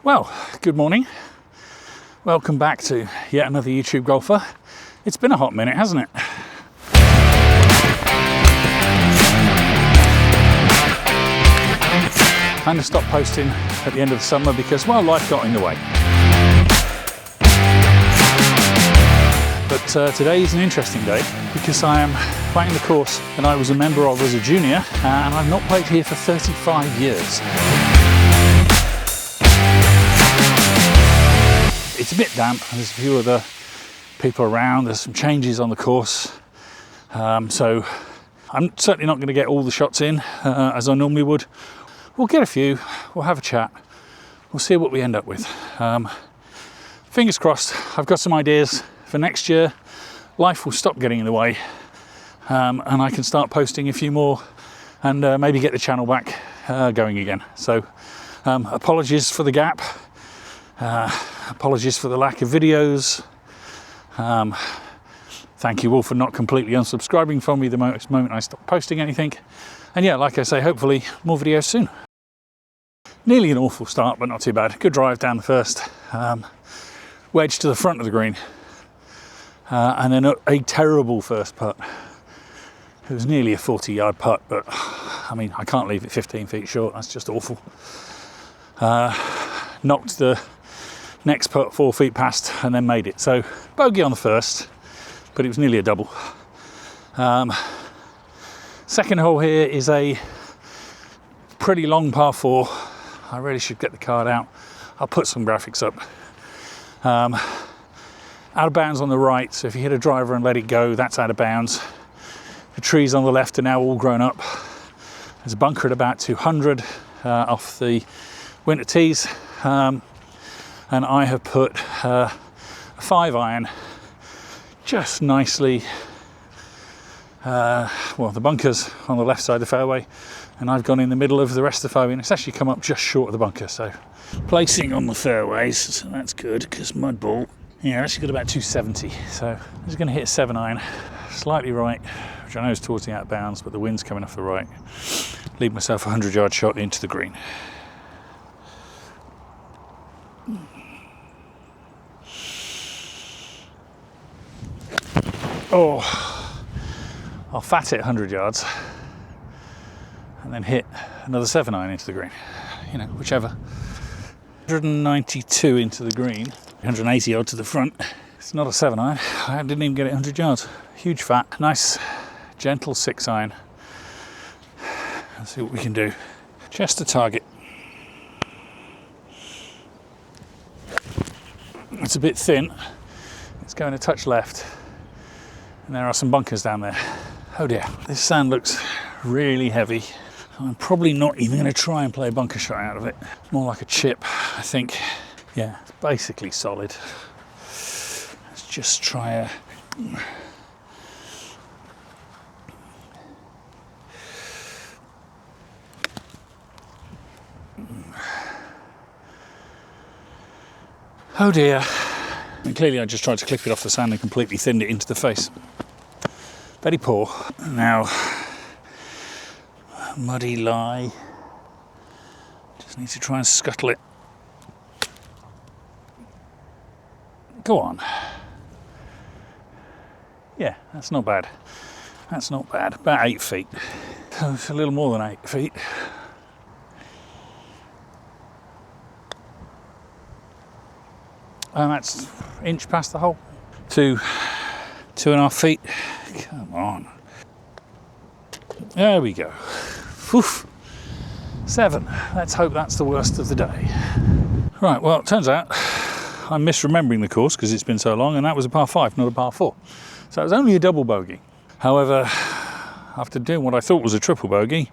Well, good morning. Welcome back to yet another YouTube golfer. It's been a hot minute, hasn't it? Kind of stopped posting at the end of the summer because, well, life got in the way. But today is an interesting day because I am playing the course that I was a member of as a junior, and I've not played here for 35 years. It's a bit damp, there's a few other people around, there's some changes on the course, so I'm certainly not going to get all the shots in as I normally would. We'll get a few, we'll have a chat, we'll see what we end up with. Fingers crossed, I've got some ideas for next year. Life will stop getting in the way, and I can start posting a few more and maybe get the channel back going again. So apologies for the gap. Apologies for the lack of videos. Thank you all for not completely unsubscribing from me the moment I stopped posting anything. And yeah, like I say, hopefully more videos soon. Nearly an awful start, but not too bad. Good drive down the first. Wedge to the front of the green. And then a terrible first putt. It was nearly a 40-yard putt, but I mean, I can't leave it 15 feet short. That's just awful. Knocked the next putt 4 feet past and then made it. So bogey on the first, but it was nearly a double. Second hole here is a pretty long par 4. I really should get the card out. I'll put some graphics up. Out of bounds on the right, so if you hit a driver and let it go, that's out of bounds. The trees on the left are now all grown up. There's a bunker at about 200 off the winter tees. And I have put a 5-iron just nicely, well, the bunker's on the left side of the fairway, and I've gone in the middle of the rest of the fairway, and it's actually come up just short of the bunker, so placing on the fairways, so that's good, because mud ball, yeah, actually got about 270, so I'm just going to hit a 7-iron, slightly right, which I know is towards the out of bounds, but the wind's coming off the right, leave myself a 100-yard shot into the green. Oh, I'll fat it 100 yards and then hit another 7-iron into the green, you know, whichever. 192 into the green, 180 odd to the front. It's not a 7-iron, I didn't even get it 100 yards. Huge fat, nice, gentle 6-iron. Let's see what we can do. Just a target. It's a bit thin, it's going a touch left. And there are some bunkers down there. Oh dear, this sand looks really heavy. I'm probably not even going to try and play a bunker shot out of it. More like a chip, I think. Yeah, it's basically solid. Let's just try a... Oh dear. And clearly I just tried to clip it off the sand and completely thinned it into the face. Very poor. Now, muddy lie. Just need to try and scuttle it. Go on. Yeah, that's not bad. That's not bad. About 8 feet. So it's a little more than 8 feet. And that's inch past the hole. 2.5 feet. Come on. There we go. Oof. 7. Let's hope that's the worst of the day. Right, well, it turns out I'm misremembering the course because it's been so long, and that was a par 5, not a par 4. So it was only a double bogey. However, after doing what I thought was a triple bogey,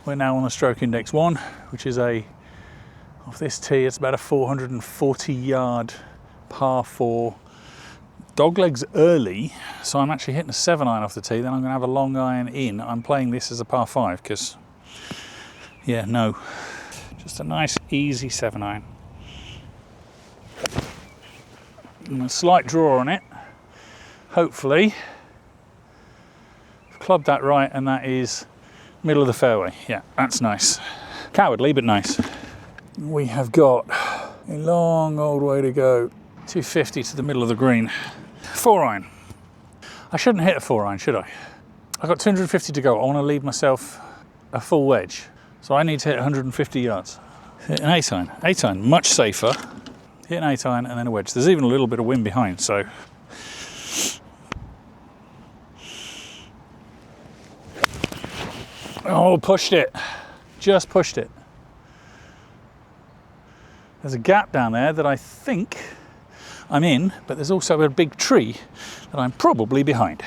we're now on a stroke index 1, which is off this tee, it's about a 440-yard par 4. Doglegs early, so I'm actually hitting a 7-iron off the tee, then I'm going to have a long iron in. I'm playing this as a par 5 because, yeah, no. Just a nice, easy 7-iron. And a slight draw on it, hopefully. Clubbed that right, and that is middle of the fairway. Yeah, that's nice. Cowardly, but nice. We have got A long old way to go. 250 to the middle of the green. 4-iron. I shouldn't hit a 4-iron, should I? I've got 250 to go. I want to leave myself a full wedge. So I need to hit 150 yards. Hit an 8-iron. 8-iron, much safer. Hit an 8-iron and then a wedge. There's even a little bit of wind behind, so. Oh, pushed it. Just pushed it. There's a gap down there that I think I'm in, but there's also a big tree that I'm probably behind.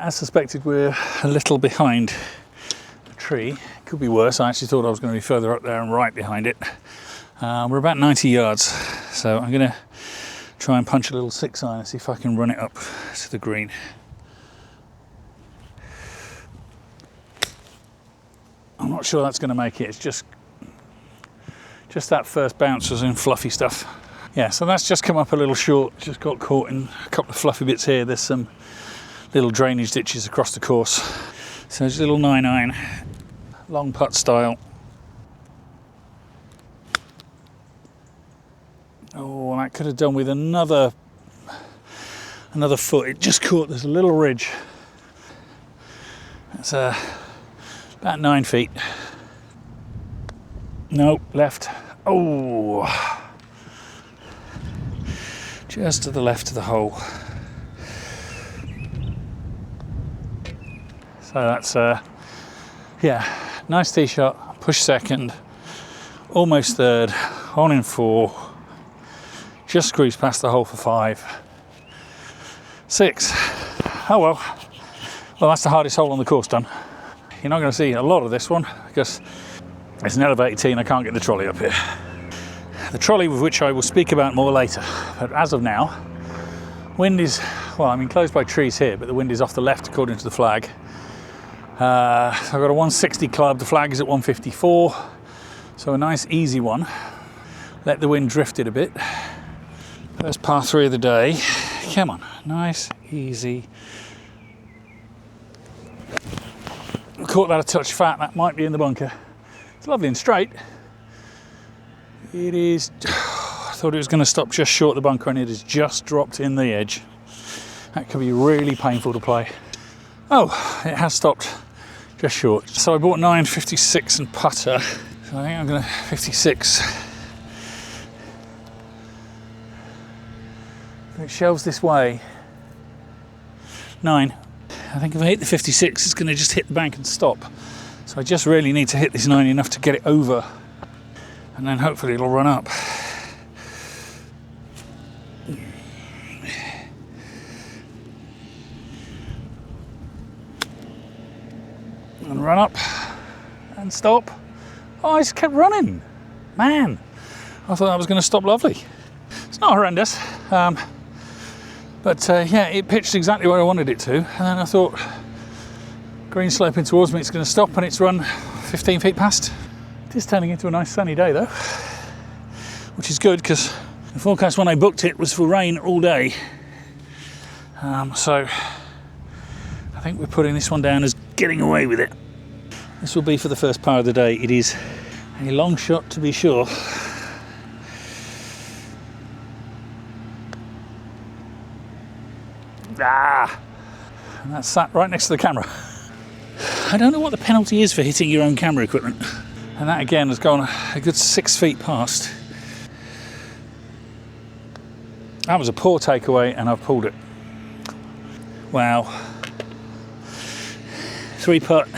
As suspected, we're a little behind the tree. Could be worse. I actually thought I was going to be further up there and right behind it. We're about 90 yards, so I'm going to try and punch a little 6-iron and see if I can run it up to the green. I'm not sure that's going to make it. It's just that first bounce was in fluffy stuff. Yeah, so that's just come up a little short. Just got caught in a couple of fluffy bits here. There's some little drainage ditches across the course. So it's a little 9-iron, long putt style. Oh, that could have done with another foot. It just caught. There's a little ridge. That's about 9 feet. Nope, left. Oh, just to the left of the hole. So that's yeah, nice tee shot. Push second, almost third, on in 4. Just squeezed past the hole for 5. 6. Oh well. Well, that's the hardest hole on the course done. You're not going to see a lot of this one because it's an elevated tee and I can't get the trolley up here. The trolley, with which I will speak about more later. But as of now, wind is, well, I'm enclosed by trees here, but the wind is off the left according to the flag. So I've got a 160 club, the flag is at 154. So a nice easy one. Let the wind drift it a bit. First par 3 of the day. Come on, nice, easy. Caught that a touch fat, that might be in the bunker. It's lovely and straight. It is, I thought it was going to stop just short of the bunker and it has just dropped in the edge. That could be really painful to play. Oh, it has stopped just short. So I bought 9.56 and putter. So I think I'm going to 56. If it shelves this way, 9. I think if I hit the 56, it's going to just hit the bank and stop. So I just really need to hit this 9 enough to get it over. And then hopefully it'll run up. And run up. And stop. Oh, I just kept running. Man, I thought that was going to stop lovely. It's not horrendous. But yeah, it pitched exactly where I wanted it to. And then I thought, green sloping towards me, it's going to stop, and it's run 15 feet past. It is turning into a nice sunny day though, which is good because the forecast when I booked it was for rain all day. So I think we're putting this one down as getting away with it. This will be for the first par of the day. It is a long shot to be sure. And that's sat right next to the camera. I don't know what the penalty is for hitting your own camera equipment. And that again has gone a good 6 feet past. That was a poor takeaway and I've pulled it. Wow. 3 putt,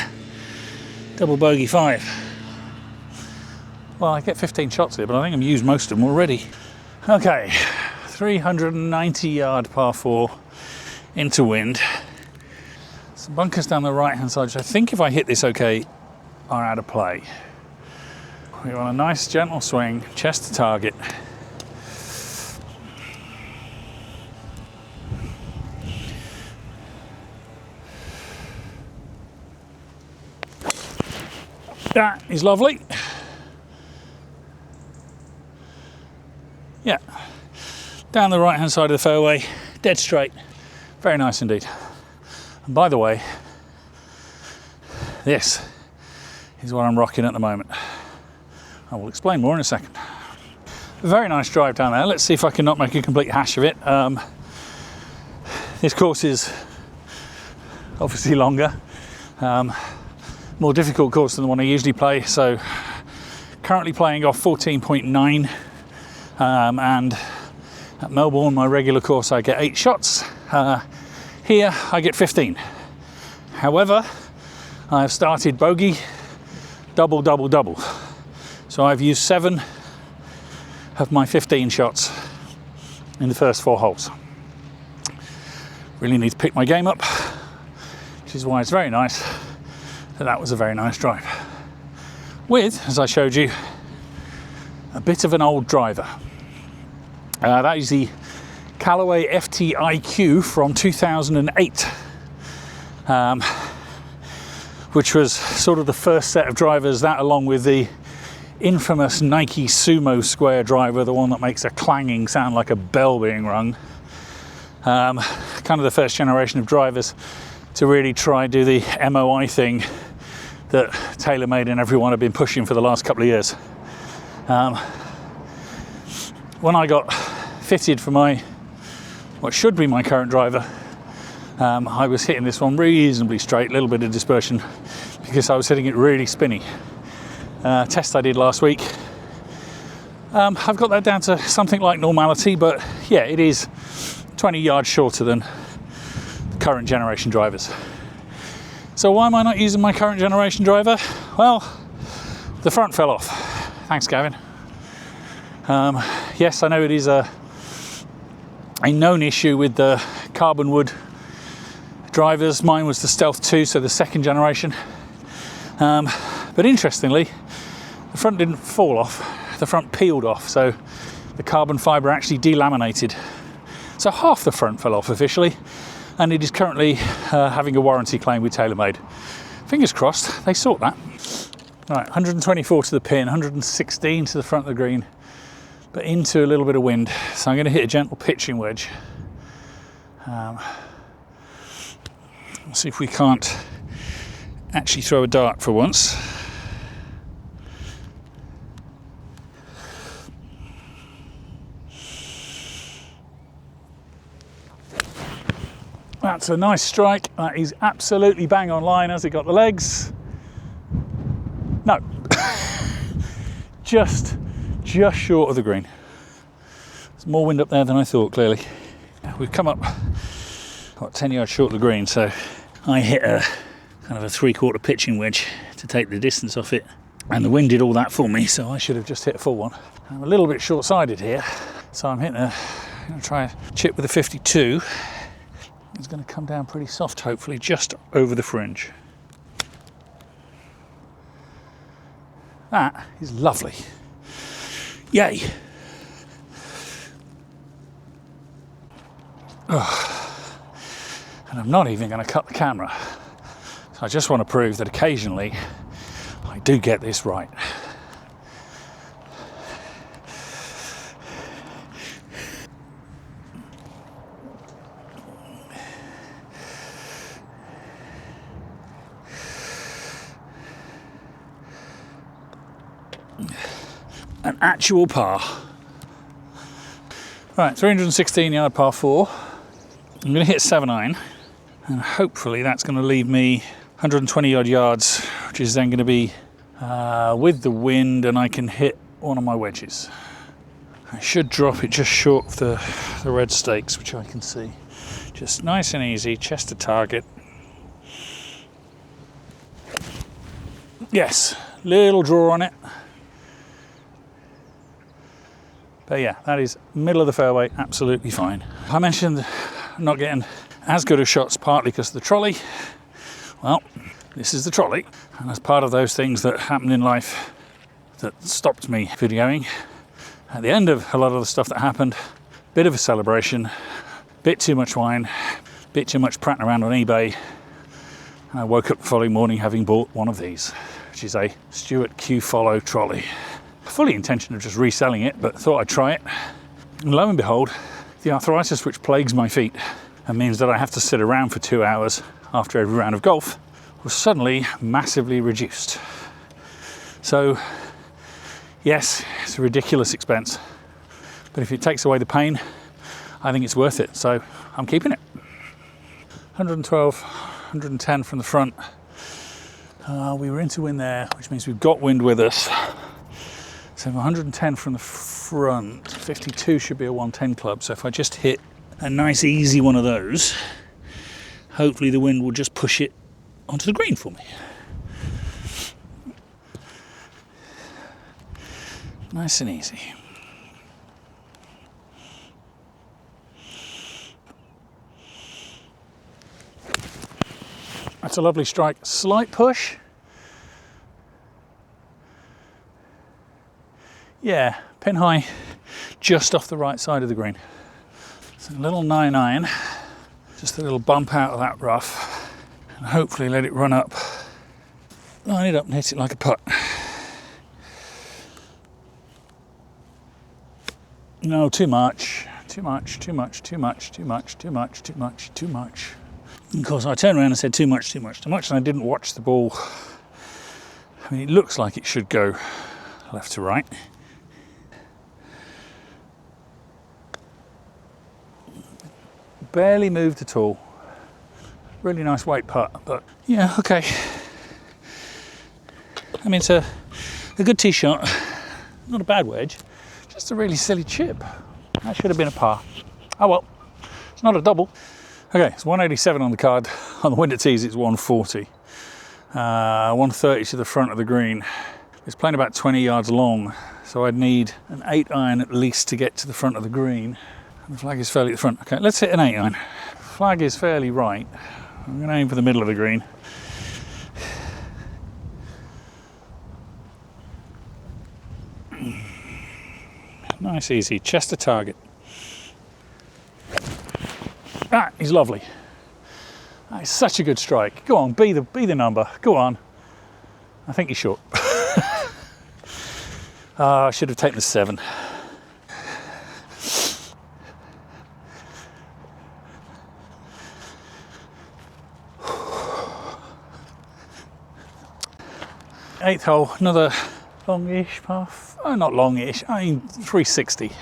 double bogey 5. Well, I get 15 shots here, but I think I've used most of them already. Okay, 390 yard par 4 into wind. Some bunkers down the right hand side, which I think if I hit this okay, are out of play. We want a nice gentle swing, chest to target. That is lovely. Yeah, down the right hand side of the fairway, dead straight. Very nice indeed. And by the way, this is what I'm rocking at the moment. I will explain more in a second. very nice drive down there. Let's see if I can not make a complete hash of it. This course is obviously longer, more difficult course than the one I usually play. So currently playing off 14.9, and at Melbourne, my regular course, I get 8 shots. Here I get 15. However, I have started bogey, double, double, double. So I've used 7 of my 15 shots in the first 4 holes. Really need to pick my game up, which is why it's very nice that that was a very nice drive. With, as I showed you, a bit of an old driver. That is the Callaway FT-IQ from 2008, which was sort of the first set of drivers, that along with the infamous Nike Sumo Square driver, the one that makes a clanging sound like a bell being rung. Kind of the first generation of drivers to really try and do the MOI thing that TaylorMade and everyone have been pushing for the last couple of years. When I got fitted for what should be my current driver, I was hitting this one reasonably straight, a little bit of dispersion because I was hitting it really spinny. Test I did last week, I've got that down to something like normality, but yeah, it is 20 yards shorter than the current generation drivers. So why am I not using my current generation driver? Well, the front fell off. Thanks, Gavin. Yes, I know it is a known issue with the carbon wood drivers. Mine was the Stealth 2, so the second generation. But interestingly, the front didn't fall off, the front peeled off, so the carbon fibre actually delaminated. So half the front fell off officially, and it is currently having a warranty claim with TaylorMade. Fingers crossed they sort that. Right, 124 to the pin, 116 to the front of the green, but into a little bit of wind. So I'm going to hit a gentle pitching wedge. Let's see if we can't actually throw a dart for once. That's a nice strike. That is absolutely bang on line. Has it got the legs? No. just short of the green. There's more wind up there than I thought, clearly. We've come up, what, 10 yards short of the green, so I hit a kind of a 3/4 pitching wedge to take the distance off it, and the wind did all that for me, so I should have just hit a full one. I'm a little bit short-sided here, so I'm going to try a chip with a 52. It's going to come down pretty soft, hopefully, just over the fringe. That is lovely. Yay! Oh. And I'm not even going to cut the camera. So I just want to prove that occasionally I do get this right. An actual par. Right, 316 yard par 4. I'm going to hit 7 iron, and hopefully that's going to leave me 120 odd yards, which is then going to be with the wind, and I can hit one of my wedges. I should drop it just short of the red stakes, which I can see. Just nice and easy, chest to target. Yes, little draw on it. But yeah, that is middle of the fairway, absolutely fine. I mentioned not getting as good of shots partly because of the trolley. Well, this is the trolley, and as part of those things that happened in life that stopped me videoing, at the end of a lot of the stuff that happened, bit of a celebration, bit too much wine, bit too much prattling around on eBay, and I woke up the following morning having bought one of these, which is a Stewart Q-Follow trolley. Fully intention of just reselling it, but thought I'd try it. And lo and behold, the arthritis which plagues my feet and means that I have to sit around for 2 hours after every round of golf was suddenly massively reduced. So yes, it's a ridiculous expense, But if it takes away the pain, I think it's worth it. So I'm keeping it. 112, 110 from the front. We were into wind there, which means we've got wind with us. So 110 from the front, 52 should be a 110 club. So if I just hit a nice easy one of those, hopefully the wind will just push it onto the green for me. Nice and easy. That's a lovely strike. Slight push. Yeah, pin high, just off the right side of the green. So a little 9 iron, just a little bump out of that rough, and hopefully let it run up, line it up and hit it like a putt. No, too much. Too much, too much, too much, too much, too much, too much, too much. And of course I turned around and said too much, too much, too much, and I didn't watch the ball. I mean, it looks like it should go left to right. Barely moved at all. Really nice weight putt, but yeah, okay. I mean, it's a good tee shot, not a bad wedge, just a really silly chip. That should have been a par. Oh well, it's not a double. Okay, it's 187 on the card. On the winter tees, it's 140. 130 to the front of the green. It's playing about 20 yards long, so I'd need an 8 iron at least to get to the front of the green. And the flag is fairly at the front. Okay, let's hit an 8 iron. Flag is fairly right. I'm going to aim for the middle of the green. Nice, easy, chest to target. That is lovely. That is such a good strike. Go on, be the number. Go on. I think you're short. I should have taken the 7. Eighth hole, another longish path. Oh, not longish. I mean 360.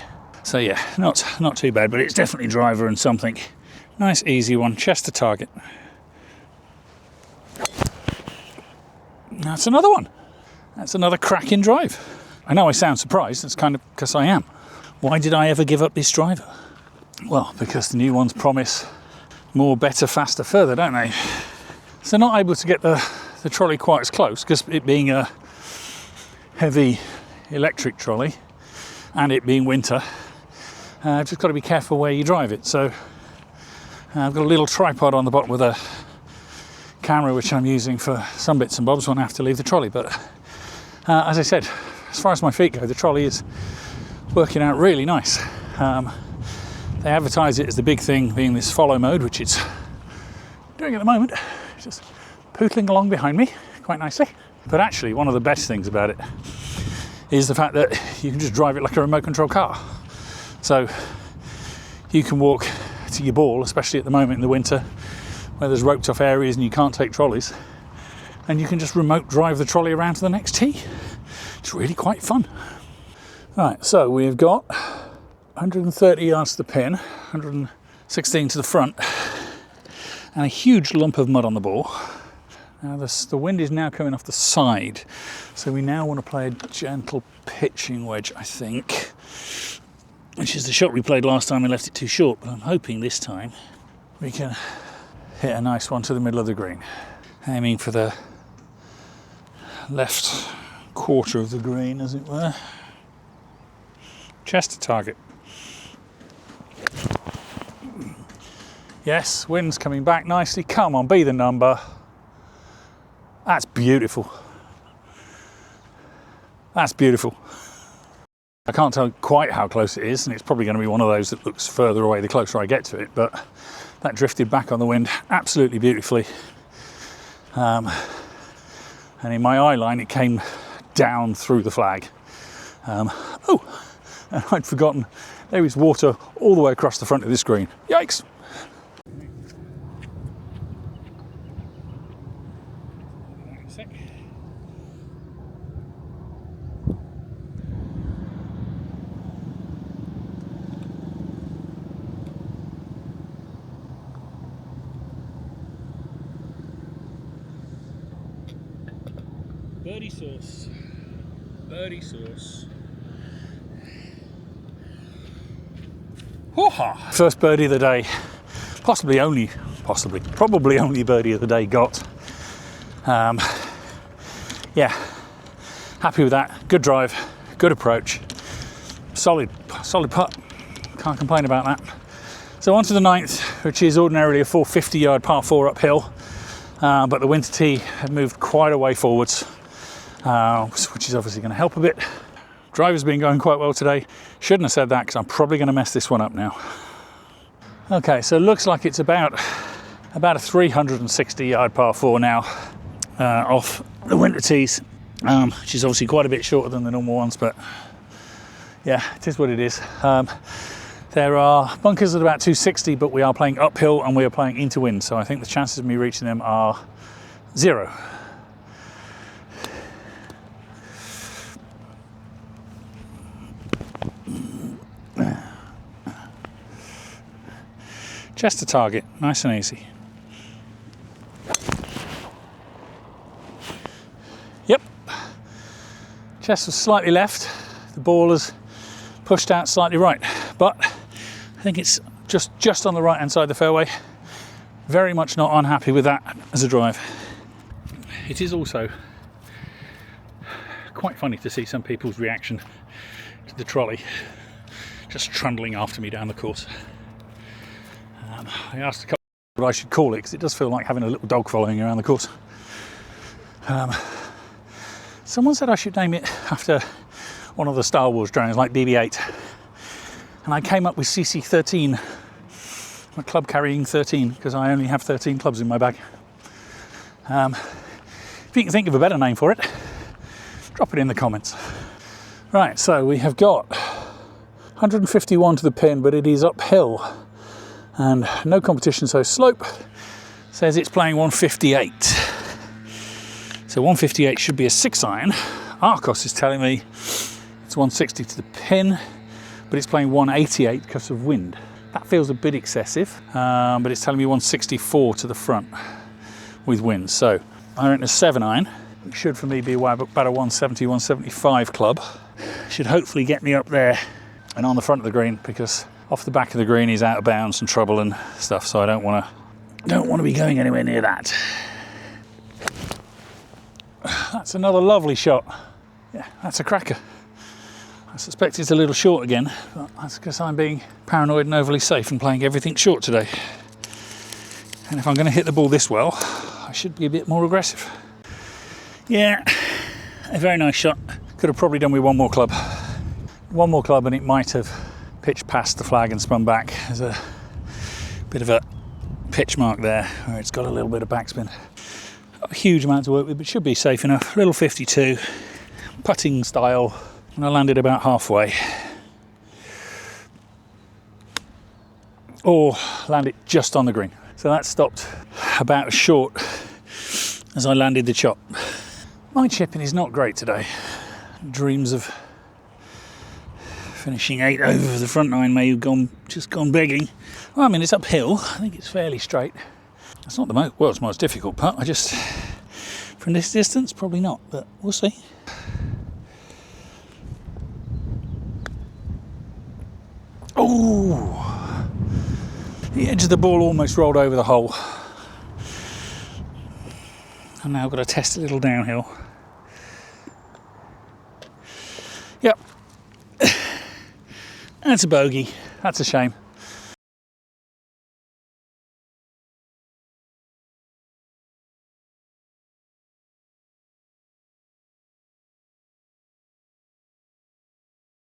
So yeah, not too bad, but it's definitely driver and something. Nice easy one, chest to target. That's another one. That's another cracking drive. I know I sound surprised, it's kind of because I am. Why did I ever give up this driver? Well, because the new ones promise more, better, faster, further, don't they? So not able to get the trolley quite as close, because it being a heavy electric trolley and it being winter, I've just got to be careful where you drive it. So I've got a little tripod on the bottom with a camera which I'm using for some bits and bobs when I have to leave the trolley. But as I said, as far as my feet go, the trolley is working out really nice. They advertise it as the big thing being this follow mode, which it's doing at the moment. It's just pootling along behind me quite nicely. But actually, one of the best things about it is the fact that you can just drive it like a remote control car. So you can walk to your ball, especially at the moment in the winter where there's roped off areas and you can't take trolleys, and you can just remote drive the trolley around to the next tee. It's really quite fun. Right, so we've got 130 yards to the pin, 116 to the front, and a huge lump of mud on the ball. Now the wind is now coming off the side, so we now want to play a gentle pitching wedge, I think, which is the shot we played last time. We left it too short, but I'm hoping this time we can hit a nice one to the middle of the green. Aiming for the left quarter of the green, as it were. Chest to target. Yes, wind's coming back nicely. Come on, be the number. That's beautiful. That's beautiful. I can't tell quite how close it is, and it's probably going to be one of those that looks further away the closer I get to it, but that drifted back on the wind absolutely beautifully. And in my eye line, it came down through the flag. Oh, and I'd forgotten there is water all the way across the front of this green. Yikes! Birdie sauce. Birdie sauce. Woo-ha! First birdie of the day. Probably only birdie of the day got. Yeah, happy with that. Good drive, good approach, solid putt. Can't complain about that. So on to the 9th, which is ordinarily a 450-yard par 4 uphill, but the winter tee had moved quite a way forwards, which is obviously going to help a bit. Drive has been going quite well today. Shouldn't have said that because I'm probably going to mess this one up now. Okay, so it looks like it's about a 360-yard par 4 now off the winter tees, which is obviously quite a bit shorter than the normal ones, but yeah, it is what it is. There are bunkers at about 260, but we are playing uphill and we are playing into wind, so I think the chances of me reaching them are 0. Just a target, nice and easy. Yep, chest was slightly left, the ball has pushed out slightly right, but I think it's just on the right hand side of the fairway. Very much not unhappy with that as a drive. It is also quite funny to see some people's reaction to the trolley just trundling after me down the course. I asked a couple what I should call it because it does feel like having a little dog following around the course. Someone said I should name it after one of the Star Wars drones, like BB-8, and I came up with CC-13, my club carrying 13, because I only have 13 clubs in my bag. If you can think of a better name for it, drop it in the comments. Right, so we have got 151 to the pin, but it is uphill and no competition, so slope says it's playing 158. So 158 should be a 6-iron. Arcos is telling me it's 160 to the pin, but it's playing 188 because of wind. That feels a bit excessive, but it's telling me 164 to the front with wind. So I reckon a 7-iron, which should for me be about a 170, 175 club, should hopefully get me up there and on the front of the green, because off the back of the green is out of bounds and trouble and stuff, so I don't want to be going anywhere near that. That's another lovely shot. Yeah, that's a cracker. I suspect it's a little short again, but that's because I'm being paranoid and overly safe and playing everything short today. And if I'm going to hit the ball this well, I should be a bit more aggressive. Yeah, a very nice shot. Could have probably done with one more club. One more club and it might have pitched past the flag and spun back. There's a bit of a pitch mark there where it's got a little bit of backspin. Not a huge amount to work with, but should be safe enough. Little 52, putting style, and I landed about halfway. Or landed just on the green. So that stopped about as short as I landed the chop. My chipping is not great today. Dreams of finishing 8 over the front 9 may have just gone begging. Well, I mean, it's uphill. I think it's fairly straight. It's not the world's most difficult putt. From this distance, probably not, but we'll see. Oh, the edge of the ball almost rolled over the hole. I've now got to test a little downhill. Yep. That's a bogey. That's a shame.